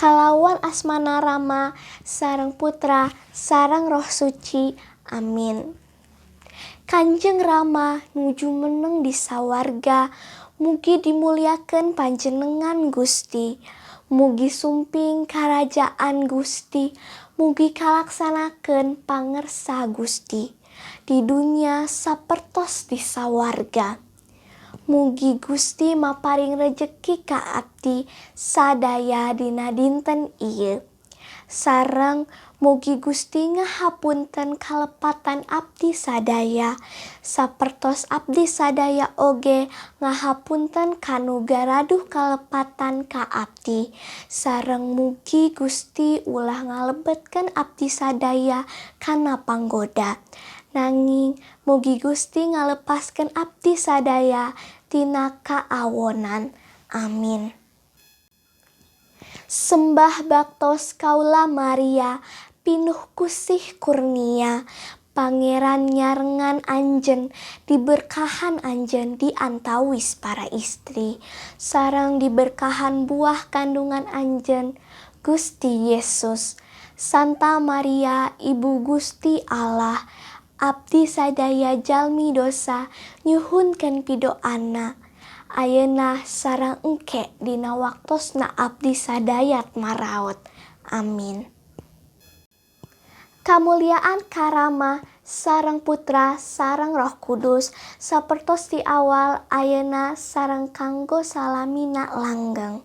kalawan asmana Rama sareng Putra sareng Roh Suci. Amin. Kanjeng Rama nuju meneng di sawarga, mugi dimuliakeun panjenengan Gusti. Mugi sumping karajaan Gusti, mugi kalaksanakeun pangersa Gusti. Di dunia sapertos di sawarga. Mugi Gusti maparing rejeki ka abdi sadaya dina dinten ieu. Sareng mugi Gusti ngahapunten kalepatan abdi sadaya, sapertos abdi sadaya oge ngahapunten kanu garaduh kalepatan ka abdi. Sareng mugi Gusti ulah ngalebetkeun abdi sadaya kana panggoda. Nanging mugi Gusti ngalepaskeun abdi sadaya tina kaawonan. Amin. Sembah baktos kaula Maria, pinuh kusih kurnia. Pangeran nyarengan anjen, diberkahan anjen di antawis para istri. Sareng diberkahan buah kandungan anjen, Gusti Yesus. Santa Maria, Ibu Gusti Allah, abdi sadaya jalmi dosa, nyuhunkeun pidoana. Ayeuna sareng engke dina waktosna abdi sadayat maraot. Amin. Kamuliaan ka Rama sareng Putra sareng Roh Kudus sapertos di awal ayeuna sareng kanggo salamina langgeng.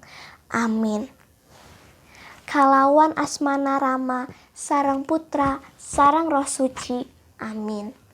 Amin. Kalawan asmana Rama sareng Putra sareng Roh Suci. Amin.